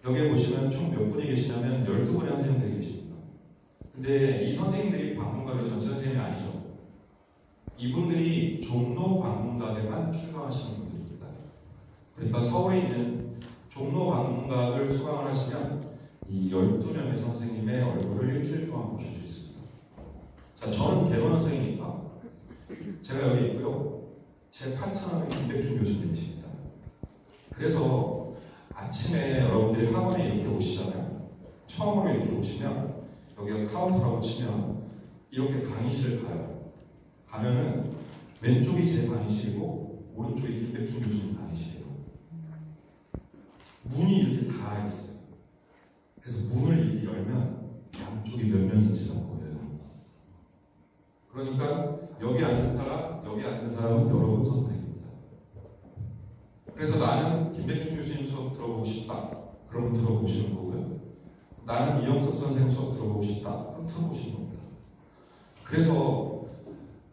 여기에 보시면 총 몇 분이 계시냐면 12분의 선생님들이 계십니다. 근데 이 선생님들이 방문가게 전체 선생님이 아니죠. 이분들이 종로 방문각에만 출강하시는 분들입니다. 그러니까 서울에 있는 종로 방문각을 수강을 하시면 이 12명의 선생님의 얼굴을 일주일 동안 보실 수 있습니다. 자, 저는 개론 선생님이니까 제가 여기 있고요. 제 파트너는 김백준 교수님이십니다. 그래서 아침에 여러분들이 학원에 이렇게 오시잖아요. 처음으로 이렇게 오시면 여기가 카운터라고 치면 이렇게 강의실을 가요. 가면은 왼쪽이 제 강의실이고 오른쪽이 김백준 교수님 강의실이에요. 문이 이렇게 다 있어요. 그래서 문을 이렇게 열면 양쪽이 몇 명인지가 보여요. 그러니까 여기 앉은 사람, 여기 앉은 사람은 여러분 선택입니다. 그래서 나는 김백준 교수님 수업 들어보고 싶다. 그럼 들어보시는 거고요. 나는 이영석 선생 수업 들어보고 싶다. 그럼 들어보시는 겁니다. 그래서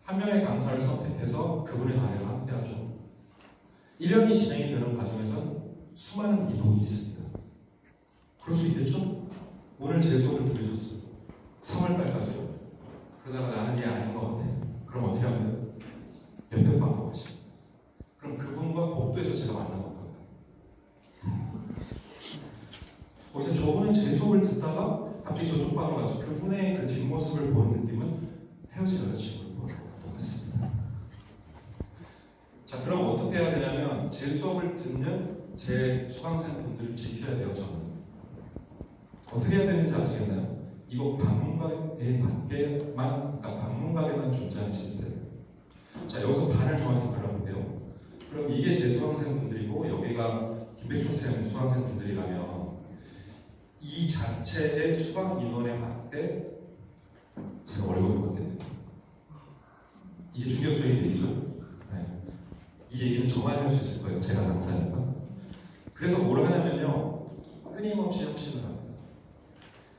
한 명의 강사를 선택해서 그분의 강의를 함께 하죠. 1년이 진행이 되는 과정에서는 수많은 이동이 있습니다. 그럴 수 있겠죠? 오늘 제 수업을 들으셨어요. 3월달까지요. 그러다가 나는 얘 아닌 것 같아. 그럼 어떻게 하면 돼요? 몇백 바꿔 가시죠. 그럼 그분과 복도에서 제가 만나면 어떨까요? 거기서 저분은 제 수업을 듣다가 갑자기 저쪽 방으로 가죠. 그분의 그 뒷모습을 보는 느낌은 헤어진 여자친구를 보는 것과 똑같습니다. 자, 그럼 어떻게 해야 되냐면 제 수업을 듣는 제 수강생 분들을 지켜야 돼요. 저는 어떻게 해야 되는지 아시겠나요? 이거 방문각에 밖에만, 그러니까 방문각에만 존재하는 시스템. 자, 여기서 반을 정확히 발라볼게요. 그럼 이게 제 수강생 분들이고 여기가 김백준 쌤 수강생 분들이라면 이 자체의 수강 인원에 맞게 제가 월급을 받게 됩니다. 이게 충격적인 얘기죠. 네. 이 얘기는 저만 할 수 있을 거예요. 제가 강사니까. 그래서 뭘 하냐면요. 끊임없이 혁신을 합니다.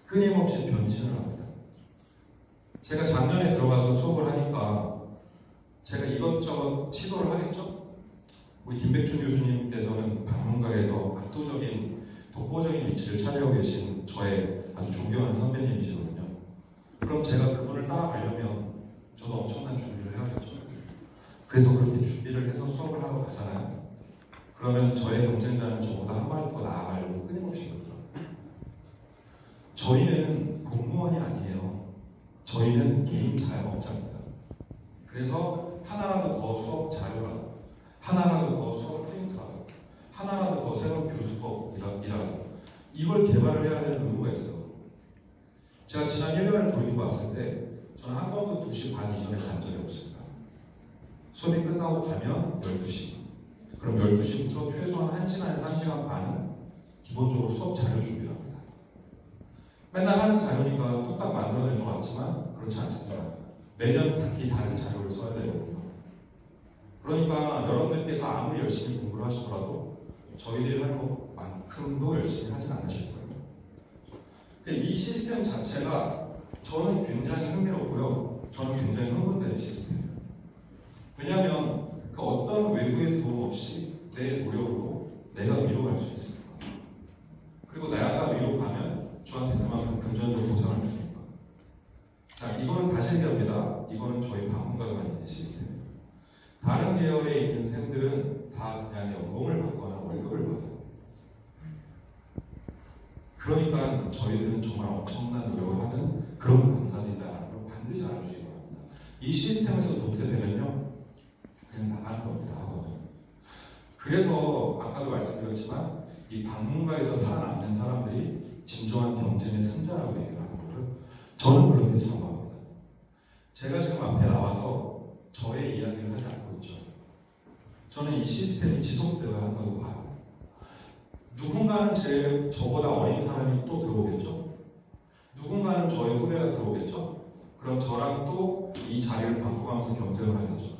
끊임없이 변신을 합니다. 제가 작년에 들어가서 수업을 하니까 제가 이것저것 시도를 하겠죠? 우리 김백준 교수님께서는 방문각에서 압도적인 독보적인 위치를 차지하고 계신 저의 아주 존경하는 선배님이시거든요. 그럼 제가 그분을 따라가려면 저도 엄청난 준비를 해야겠죠. 그래서 그렇게 준비를 해서 수업을 하러 가잖아요. 그러면 저의 경쟁자는 저보다 한 발 더 나아가려고 끊임없이 합니다. 저희는 공무원이 아니에요. 저희는 개인 자영업자입니다. 그래서 하나라도 더 수업 자료라도, 하나라도 더 수업 프린트라도, 하나라도 더 새로운 교수법이라도 이걸 개발을 해야 되는 의무가 있어요. 제가 지난 1년을 돌이켜 봤을 때 저는 한 번도 2시 반 이전에 간 적이 없습니다. 수업이 끝나고 가면 12시. 그럼 12시부터 최소한 1시간에서 1시간 반은 기본적으로 수업 자료 준비를 합니다. 맨날 하는 자료니까 뚝딱 만들어낸 것 같지만 그렇지 않습니다. 매년 각기 다른 자료를 써야 되거든요. 그러니까 여러분들께서 아무리 열심히 공부를 하시더라도 저희들이 하는 것만큼도 열심히 하진 않으실 거예요. 이 시스템 자체가 저는 굉장히 흥미롭고요. 저는 굉장히 흥분되는 시스템이에요. 왜냐하면 그 어떤 외부의 도움 없이 내 노력으로 내가 위로 갈 수 있습니다. 그리고 내가 위로 가면 저한테 그만큼 금전적 보상을 주니까. 자, 이거는 다시 얘기합니다. 이거는 저희 방문가가 만드는 시스템이에요. 다른 계열에 있는 쌤들은 다 그냥 연봉을 받거나 월급을 받아요. 그러니까 저희들은 정말 엄청난 노력을 하는 그런 강사들이다라는 걸 반드시 알아주시기 바랍니다. 이 시스템에서 노태되면요 그냥 나가는 겁니다. 하거든. 그래서 아까도 말씀드렸지만 이 방문가에서 살아남는 사람들이 진정한 경쟁의 승자라고 얘기를 하는 거를 저는 그렇게 참고합니다. 제가 지금 앞에 나와서 저의 이야기를 하지 않고 있죠. 저는 이 시스템이 지속되어야 한다고 봐요. 누군가는 저보다 어린 사람이 또 들어오겠죠. 누군가는 저의 후배가 들어오겠죠. 그럼 저랑 또 이 자리를 바꿔가면서 경쟁을 하겠죠.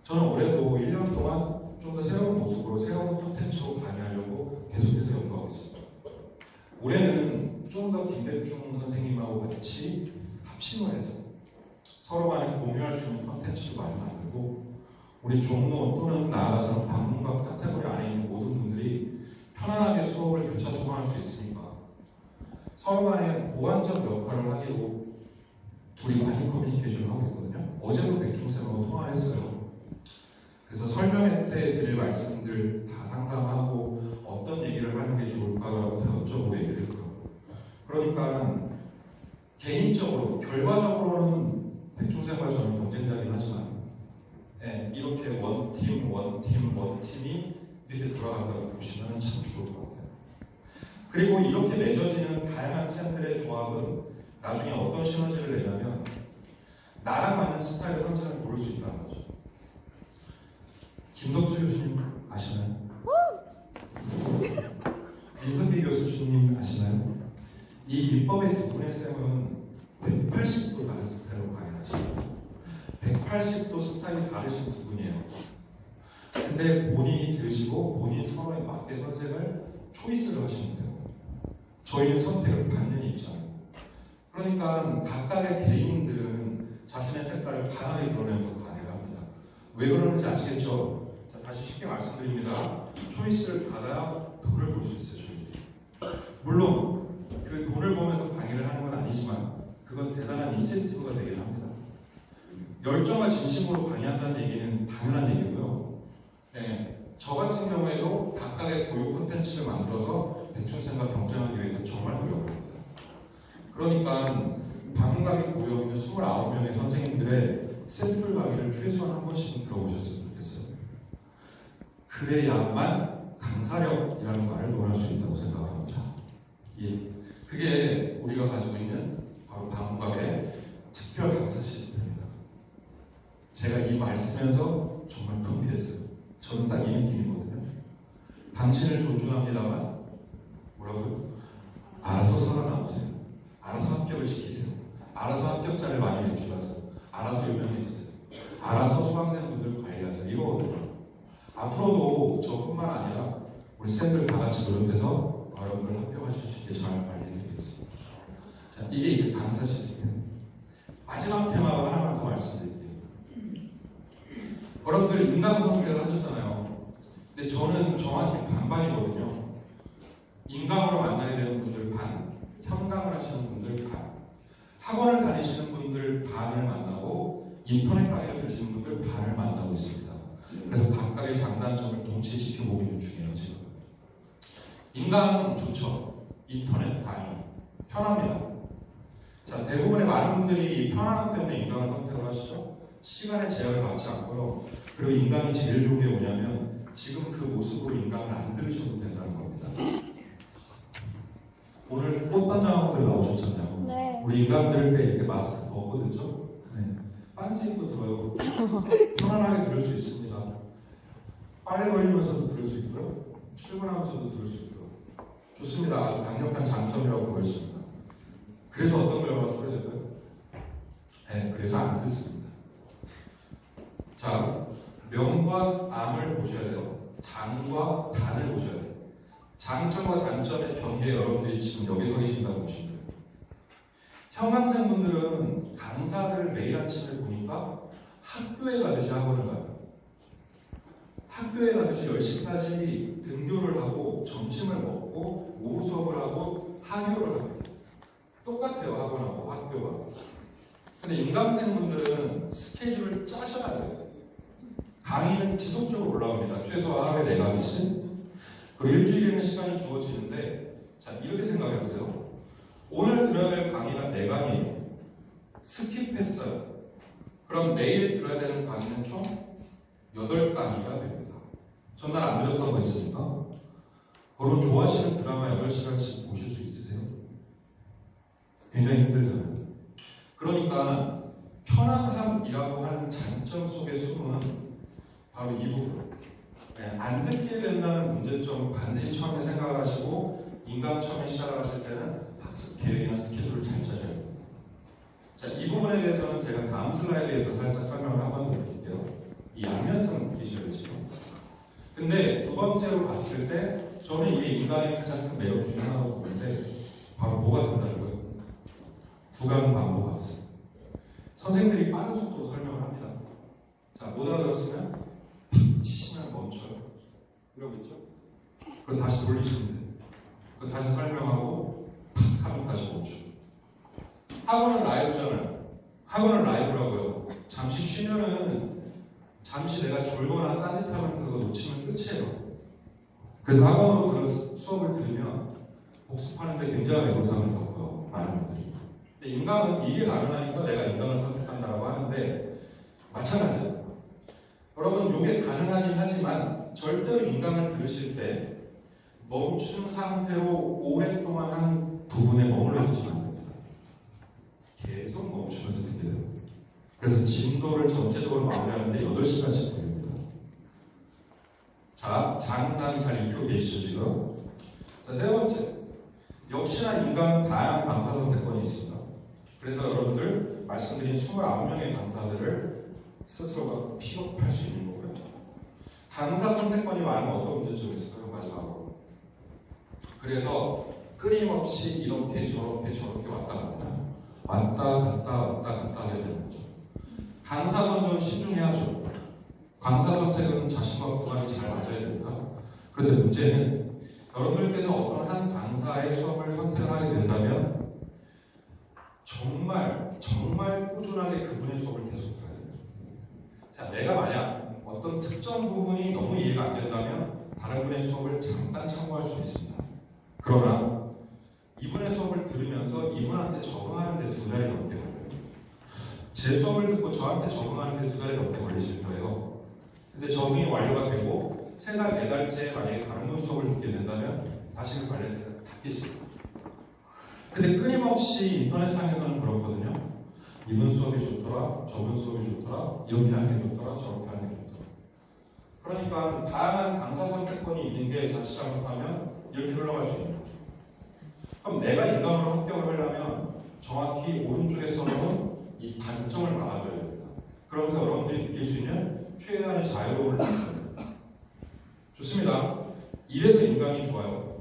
저는 올해도 1년 동안 좀 더 새로운 모습으로 새로운 콘텐츠로 강의하려고 계속해서 연구하고 있습니다. 올해는 좀 더 김백준 선생님하고 같이 합심을 해서 서로 간에 공유할 수 있는 콘텐츠도 많이 만들고 우리 종로 또는 나아가서 방문각 카테고리 안에 있는 모든 분들이 편안하게 수업을 교차 수강할 서로 간에 보완적 역할을 하기로 둘이 많이 커뮤니케이션을 하고 있거든요. 어제도 백중쌤하고 통화를 했어요. 그래서 설명회 때 드릴 말씀들 다 상담하고 어떤 얘기를 하는 게 좋을까라고 다 여쭤보고 얘기를 했고요. 그러니까 개인적으로 결과적으로는 백중생과 저는 경쟁자긴 하지만 이렇게 원팀이 이렇게 돌아간다고 보시면 참 좋을 것 같아요. 그리고 이렇게 맺어지는 다양한 쌤들의 조합은 나중에 어떤 시너지를 내냐면 나랑 맞는 스타일의 선생을 고를 수 있다는 거죠. 김덕수 교수님 아시나요? 이선비 교수님 아시나요? 이 민법의 두 분의 쌤은 180도 다른 스타일로 강의하시죠. 180도 스타일이 다르신 두 분이에요. 근데 본인이 들으시고 본인 서로에 맞게 선생을 초이스를 하시면 돼요. 저희는 선택을 받는 입장이에요. 그러니까 각각의 개인들은 자신의 색깔을 강하게 드러내면서 강의를 합니다. 왜 그러는지 아시겠죠? 자, 다시 쉽게 말씀드립니다. 초이스를 받아야 돈을 벌 수 있어요. 저희들이. 물론 그 돈을 보면서 강의를 하는 건 아니지만 그건 대단한 인센티브가 되긴 합니다. 열정과 진심으로 강의한다는 얘기는 당연한 얘기고요. 저 같은 경우에도 각각의 고유 콘텐츠를 만들어서 백중생과 경쟁하기 위해서 정말 노력을 합니다. 그러니까 방문강의 고여 있는 29명의 선생님들의 샘플 강의를 최소한 한 번씩은 들어보셨으면 좋겠어요. 그래야만 강사력이라는 말을 논할 수 있다고 생각을 합니다. 예. 그게 우리가 가지고 있는 바로 방문강의 특별 강사 시스템입니다. 제가 이 말 쓰면서 정말 컴퓨했어요. 저는 딱 이 느낌이거든요. 당신을 존중합니다만 뭐라고요? 알아서 살아남으세요. 알아서 합격을 시키세요. 알아서 합격자를 많이 매출하세요. 알아서 유명해지세요. 알아서 수강생분들 관리하세요. 이거거든요. 앞으로도 저뿐만 아니라 우리 쌤들 다 같이 노력해서 여러분들 합격하실 수 있게 잘 관리해드리겠습니다. 자, 이게 이제 강사 시스템. 마지막 테마로 하나만 더 말씀드릴게요. 여러분들 인간 성격을 하셨잖아요. 근데 저는 정확히 반반이거든요. 인강으로 만나게 되는 분들 반, 현강을 하시는 분들 반, 학원을 다니시는 분들 반을 만나고 인터넷 강의를 들으시는 분들 반을 만나고 있습니다. 그래서 각각의 장단점을 동시에 지켜보기는 중요해요. 지금 인강은 좋죠. 인터넷 강의 편합니다. 자, 대부분의 많은 분들이 편안함 때문에 인강을 선택을 하시죠. 시간의 제약을 받지 않고요. 그리고 인강이 제일 좋은 게 뭐냐면 지금 그 모습으로 인강을 안 들으셔도 된다는 겁니다. 오늘 꽃단장들 나오셨잖아요. 네. 우리 인강 들을 때 이렇게 마스크 벗고 듣죠? 네. 빤스 입고 들어요. 편안하게 들을 수 있습니다. 빨래 걸리면서도 들을 수 있고요. 출근하면서도 들을 수 있고요. 좋습니다. 아주 강력한 장점이라고 보여집니다. 그래서 어떤 결과가 초래될까요? 네, 그래서 안 듣습니다. 자, 명과 암을 보셔야 돼요. 장과 단을 보셔야 돼요. 장점과 단점의 경계에 여러분들이 지금 여기 서 계신다고 보시면 돼요. 현강생분들은 강사들을 매일 아침에 보니까 학교에 가듯이 학원을 가요. 학교에 가듯이 10시까지 등교를 하고 점심을 먹고 오후 수업을 하고 하교를 합니다. 똑같아요. 학원하고 학교가. 근데 인강생분들은 스케줄을 짜셔야 돼요. 강의는 지속적으로 올라옵니다. 최소 하루에 4강의씩. 그리고 일주일에는 시간이 주어지는데, 자, 이렇게 생각해 보세요. 오늘 들어야 될 강의가 4강이에요. 스킵했어요. 그럼 내일 들어야 되는 강의는 총 8강의가 됩니다. 전날 안 들었던 거 있습니까? 여러분 좋아하시는 드라마 8시간씩 보실 수 있으세요? 굉장히 힘들잖아요. 그러니까 편안함이라고 하는 장점 속의 숨은 바로 이 부분. 안 듣게 된다는 문제점 반드시 처음에 생각을 하시고 인강 처음에 시작을 하실 때는 학습 계획이나 스케줄을 잘 짜셔야 됩니다. 자, 이 부분에 대해서는 제가 다음 슬라이드에서 살짝 설명을 한 번 더 드릴게요. 이 양면성을 느끼셔야죠. 근데 두 번째로 봤을 때 저는 이게 인간의 가장 큰 매력 중에 하나라고 보는데 바로 뭐가 된다는 거예요? 구강 반복 학습. 선생님들이 빠른 속도로 설명을 합니다. 자, 못 알아들었으면 팍 치시면 멈춰요. 이러고 있죠? 그럼 다시 돌리시면 돼요. 그럼 다시 설명하고 팍 하면 다시 멈추고. 학원은 라이브잖아요. 학원은 라이브라고요. 잠시 쉬면은 잠시 내가 졸거나 딴짓하면 그거 놓치면 끝이에요. 그래서 학원으로 수업을 들으면 복습하는데 굉장히 애로사항을 겪어요. 많은 분들이. 근데 인강은 이게 가능하니까 내가 인강을 선택한다고 하는데 마찬가지예요. 여러분 이게 가능하긴 하지만 절대로 인강을 들으실 때 멈춘 상태로 오랫동안 한 부분에 머물러 있으시면 안 됩니다. 계속 멈추면서 듣게 돼요. 그래서 진도를 전체적으로 마무리하는데 8시간씩 걸립니다. 자, 장단 잘 익히고 계시죠 지금? 자, 세 번째, 역시나 인간은 다양한 강사 선택권이 있습니다. 그래서 여러분들 말씀드린 29명의 강사들을 스스로가 픽업할 수 있는 거고요. 강사 선택권이 많으면 어떤 문제점이 있을까요? 마지막으로. 그래서 끊임없이 이렇게 저렇게 왔다 갑니다. 왔다 갔다 하게 되는 거죠. 강사 선정은 신중해야죠. 강사 선택은 자신과 구간이 잘 맞아야 됩니다. 그런데 문제는 여러분들께서 어떤 한 강사의 수업을 선택하게 된다면 정말 꾸준하게 그분의 수업을 계속 들어야 됩니다. 자, 내가 만약 어떤 특정 부분이 너무 이해가 안 된다면 다른 분의 수업을 잠깐 참고할 수 있습니다. 그러나 이분의 수업을 들으면서 이분한테 적응하는 데 2달이 넘게 걸려요. 제 수업을 듣고 저한테 적응하는 데 2달이 넘게 걸리실 거예요. 근데 적응이 완료가 되고 3달, 4달째 만약에 다른 분 수업을 듣게 된다면 다시 그 밸런스가 바뀌십니다. 근데 끊임없이 인터넷상에서는 그렇거든요. 이분 수업이 좋더라, 저분 수업이 좋더라, 이렇게 하는 게 좋더라, 저렇게 하는 게 좋더라. 그러니까 다양한 강사 선택권이 있는 게 자칫 잘못하면 이렇게 흘러갈 수 있는 거죠. 그럼 내가 인강으로 합격을 하려면 정확히 오른쪽에 써놓은 이 단점을 막아줘야 됩니다. 그러면서 여러분들이 느낄 수 있는 최대한의 자유로움을 느끼는 겁니다. 좋습니다. 이래서 인강이 좋아요.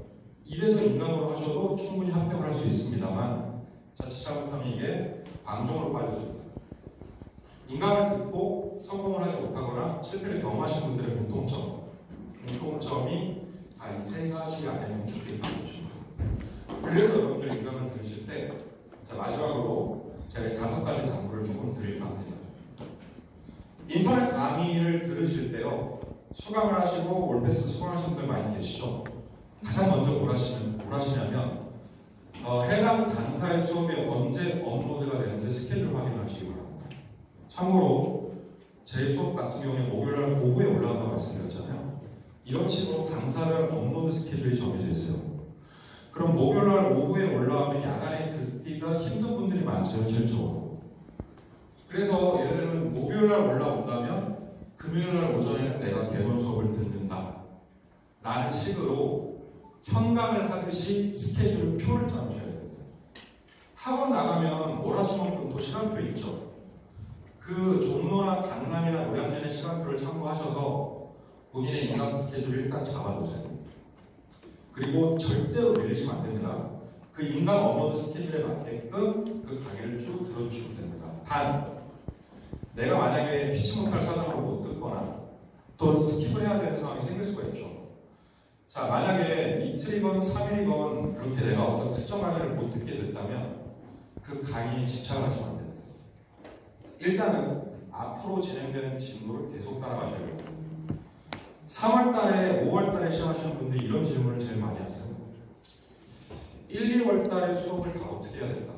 이래서 인강으로 하셔도 충분히 합격을 할 수 있습니다만 자칫 잘못하면 이게 방종으로 빠져집니다. 인강을 듣고 성공을 하지 못하거나 실패를 경험하신 분들의 공통점이 다 이 3가지 안에 뭉쳐져 있다는 것입니다. 그래서 여러분들 인강을 들으실 때 마지막으로 제가 5가지 당부를 조금 드릴까 합니다. 인터넷 강의를 들으실 때요, 수강을 하시고 올패스 수강하신 분들 많이 계시죠? 가장 먼저 뭘 하시냐면 해당 강사의 수업이 언제 업로드가 되는지 스케줄 확인하시기 바랍니다. 참고로 제 수업 같은 경우에 목요일날 오후에 올라간다고 말씀드렸잖아요. 이런 식으로 강사별 업로드 스케줄이 정해져 있어요. 그럼 목요일날 오후에 올라오면 야간에 듣기가 힘든 분들이 많죠, 현실적으로. 그래서 예를 들면 목요일날 올라온다면 금요일날 오전에는 내가 개론 수업을 듣는다 라는 식으로 현강을 하듯이 스케줄 표를 짜주셔야 됩니다. 학원 나가면 월화수목금토 시간표 있죠. 그 종로나 강남이나 노량진의 시간표를 참고하셔서 본인의 인강 스케줄을 일단 잡아두세요. 그리고 절대로 밀리시면 안 됩니다. 그 인강 업로드 스케줄에 맞게끔 그 강의를 쭉 들어주시면 됩니다. 단, 내가 만약에 피치 못할 사정으로 못 듣거나 또 스킵을 해야 되는 상황이 생길 수가 있죠. 자, 만약에 이틀이건 3일이건 그렇게 내가 어떤 특정 강의를 못 듣게 됐다면 그 강의에 집착을 하시면 안 됩니다. 일단은 앞으로 진행되는 진도를 계속 따라가셔야 됩니다. 3월달에 5월달에 시작하시는 분들이 이런 질문을 제일 많이 하세요. 1, 2월달에 수업을 다 어떻게 해야 될까?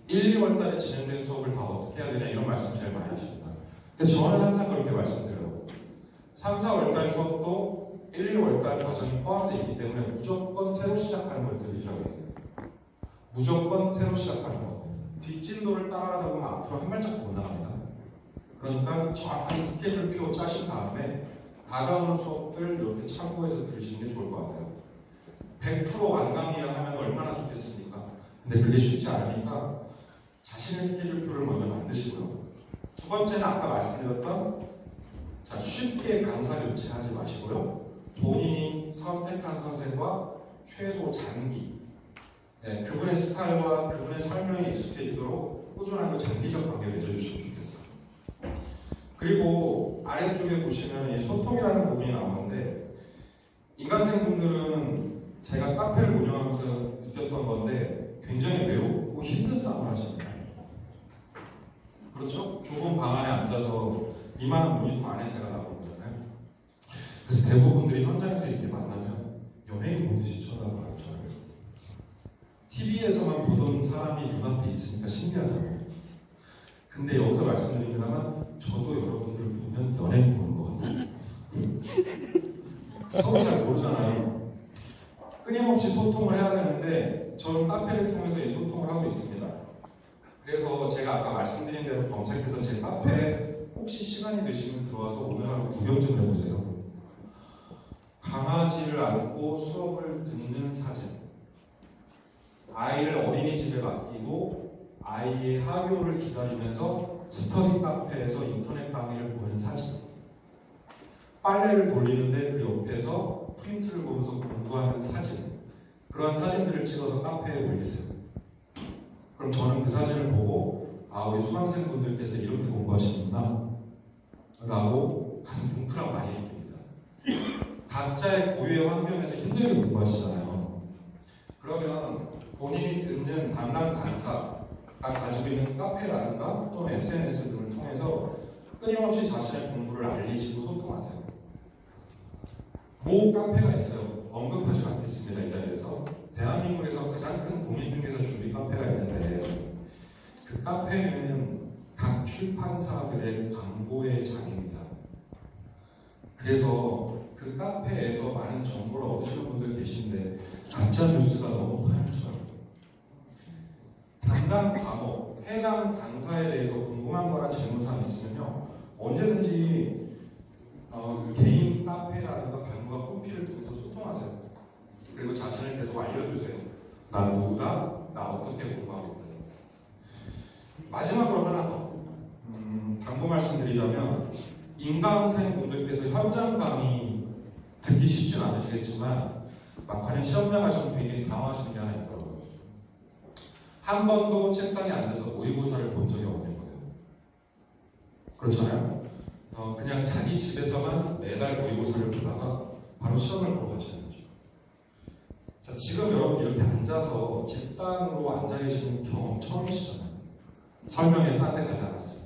1, 2월달에 진행된 수업을 다 어떻게 해야 되냐 이런 말씀 제일 많이 하십니다. 그래서 저는 항상 그렇게 말씀드려요. 3, 4월달 수업도 1, 2월달 과정이 포함되어 있기 때문에 무조건 새로 시작하는 걸 들으시라고 해요. 무조건 새로 시작하는 거. 뒷진도를 따라가다 보면 앞으로 한 발짝도 못 나갑니다. 그러니까 정확한 스케줄표 짜신 다음에 다가오는 수업들 이렇게 참고해서 들으시는 게 좋을 것 같아요. 100% 완강이라 하면 얼마나 좋겠습니까? 근데 그게 쉽지 않으니까 자신의 스케줄표를 먼저 만드시고요. 2번째는 아까 말씀드렸던 쉽게 강사 교체하지 마시고요. 본인이 선택한 선생과 최소 장기, 그분의 스타일과 그분의 설명에 익숙해지도록 꾸준하고 장기적 관계를 맺어주시면 좋겠어요. 그리고 아래쪽에 보시면 이 소통이라는 부분이 나오는데 인간생분들은 제가 카페를 운영하면서 느꼈던 건데 굉장히 외롭고 힘든 싸움을 하십니다. 그렇죠? 좁은 방 안에 앉아서 이만한 모니터 안에 제가 나오는 거잖아요. 그래서 대부분들이 현장에서 이렇게 만나면 연예인 보듯이 쳐다봐요. 저를. TV에서만 보던 사람이 눈앞에 있으니까 신기하잖아요. 근데 여기서 말씀드리면 저도 여러분들 보면 연예인 보는 것 같아요. 서로 잘 모르잖아요. 끊임없이 소통을 해야 되는데 저는 카페를 통해서 이 소통을 하고 있습니다. 그래서 제가 아까 말씀드린 대로 검색해서 제 카페에 혹시 시간이 되시면 들어와서 오늘 하루 구경 좀 해보세요. 강아지를 안고 수업을 듣는 사진, 아이를 어린이집에 맡기고 아이의 하교를 기다리면서 스터디 카페에서 인터넷 강의를 보는 사진, 빨래를 돌리는데 그 옆에서 프린트를 보면서 공부하는 사진, 그런 사진들을 찍어서 카페에 올리세요. 그럼 저는 그 사진을 보고 우리 수강생분들께서 이렇게 공부하시는구나 라고 가슴 뭉클하고 많이 느낍니다. 각자의 고유의 환경에서 힘들게 공부하시잖아요. 그러면 본인이 듣는 담당 강사가 가지고 있는 카페라든가 또는 SNS 등을 통해서 끊임없이 자신의 공부를 알리시고 소통하세요. 모 카페가 있어요. 언급하지 않겠습니다. 이 자리에서. 대한민국에서 가장 큰 공인중개사 준비 카페가 있는데 그 카페는 각 출판사들의 광고의 장입니다. 그래서 그 카페에서 많은 정보를 얻으시는 분들 계신데 가짜 뉴스가 너무 파렴쳐요. 담당 과목, 해당 강사에 대해서 궁금한 거나 질문사항 있으면요 언제든지 개인 카페라든가 방과 홈피를 통해서 소통하세요. 그리고 자신을 계속 알려주세요. 나 누구다? 나 어떻게 공부하고 있다. 마지막으로 하나 더 당부 말씀드리자면 임강생분들께서 현장 강의 듣기 쉽진 않으시겠지만 막판에 시험장 가시면 굉장히 당황하시는 게 하나 있더라고요. 한 번도 책상에 앉아서 모의고사를 본 적이 없는 거예요. 그렇잖아요. 그냥 자기 집에서만 매달 모의고사를 보다가 바로 시험을 보러 가시는 거죠. 자, 지금 여러분 이렇게 앉아서 집단으로 앉아 계시는 경험 처음이시잖아요. 설명에 딴 데 가지 않았어요.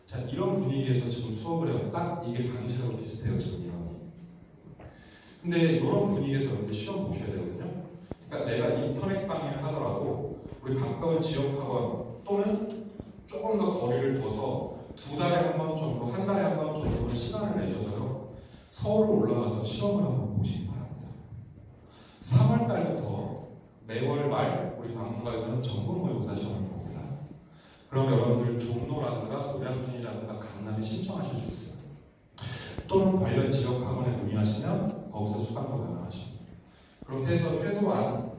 자, 이런 분위기에서 지금 수업을 해요. 딱 이게 강의실하고 비슷해요, 지금 이론이. 근데 이런 분위기에서 여러분들 시험 보셔야 되거든요. 그러니까 내가 인터넷 강의를 하더라도 우리 가까운 지역학원 또는 조금 더 거리를 둬서 2달에 한 번 정도, 1달에 한 번 정도 시간을 내셔서요. 서울을 올라가서 시험을 한번 보시기 바랍니다. 3월 달부터 매월 말 우리 방문가에서는 전국 모의고사 시험을 봅니다. 그럼 여러분들 종로라든가 노량진이라든가 강남에 신청하실 수 있어요. 또는 관련 지역 학원에 문의하시면 거기서 수강도 가능하십니다. 그렇게 해서 최소한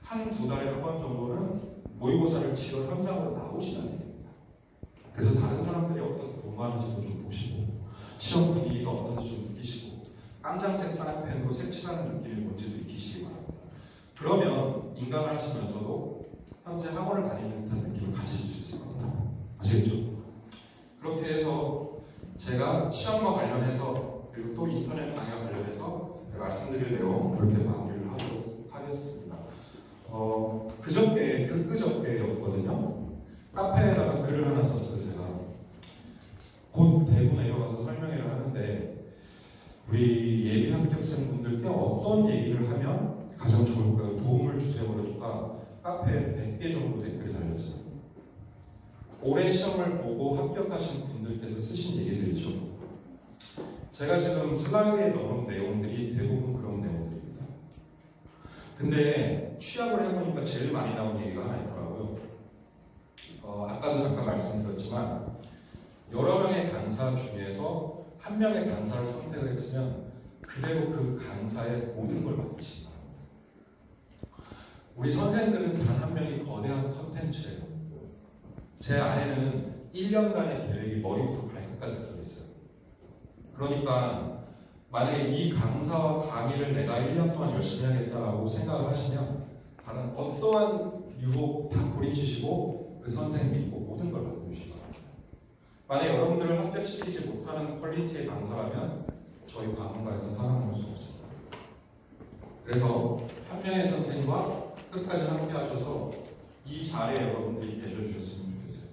1-2달에 한 번 정도는 모의고사를 치러 현장으로 나오시면 됩니다. 그래서 다른 사람들이 어떻게 공부하는지도 좀 보시고 시험 분위기가 어떤지 좀 느끼시고 깜장 색상의 펜으로 색칠하는 느낌이 뭔지도 익히시기 바랍니다. 그러면 인강을 하시면서도 현재 학원을 다니는 듯한 느낌을 가지실 수 있을 겁니다. 아시겠죠? 그렇게 해서 제가 시험과 관련해서 그리고 또 인터넷 강의와 관련해서 말씀드릴 내용 그렇게 마무리를 하도록 하겠습니다. 그저께였거든요. 카페에다가 글을 하나 썼어요. 제가 곧 대구 내려가서 설명회를 하는데 우리 예비 합격생분들께 어떤 얘기를 하면 가장 좋을까요? 도움을 주세요. 그러니까 카페에 100개 정도 댓글이 달렸어요. 올해 시험을 보고 합격하신 분들께서 쓰신 얘기들이죠. 제가 지금 슬라이드에 넣은 내용들이 대부분 그런 내용들입니다. 근데 취합을 해보니까 제일 많이 나온 얘기가 하나 있더라고요. 아까도 잠깐 말씀드렸지만 여러 명의 강사 중에서 한 명의 강사를 선택을 했으면 그대로 그 강사의 모든 걸 맡기시기 바랍니다. 우리 선생들은 단 한 명이 거대한 컨텐츠예요. 제 안에는 1년간의 계획이 머리부터 발끝까지 들어있어요. 그러니까 만약에 이 강사와 강의를 내가 1년 동안 열심히 하겠다고 생각을 하시면 다른 어떠한 유혹 다 고리치시고 그 선생 믿고 모든 걸 맡겨주시기 바랍니다. 만약에 여러분들을 합격시키지 못하는 퀄리티의 강사라면 저희 방문가에서 살아남을 수 없습니다. 그래서 한 명의 선생과 끝까지 함께 하셔서 이 자리에 여러분들이 계셔주셨으면 좋겠어요.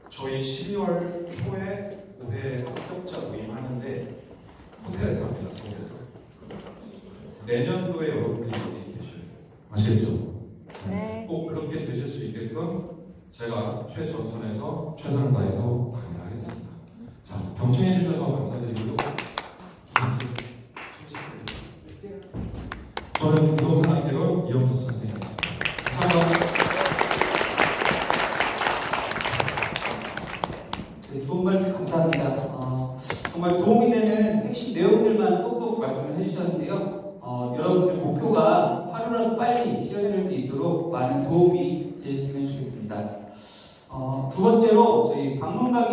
저희 12월 초에 올해 합격자 모임하는데 호텔에서 합니다. 서울에서. 내년도에 여러분들이 여기 계셔요. 아시겠죠? 네. 꼭 그렇게 되실 수 있게끔 제가 최전선에서 최선을 다해서 강의를 하겠습니다. 자, 경청해 주셔서 감사드리고요. 저는 부동산학개론 이영석 선생님이었습니다. 감사합니다. 네, 좋은 말씀 감사합니다. 정말 도움이 되는 핵심 내용들만 쏙쏙 말씀을 해주셨는데요. 여러분들 목표가 하루라도 빨리 실현될 수 있도록 많은 도움이 되셨으면 좋겠습니다. 두 번째로 저희 방문가기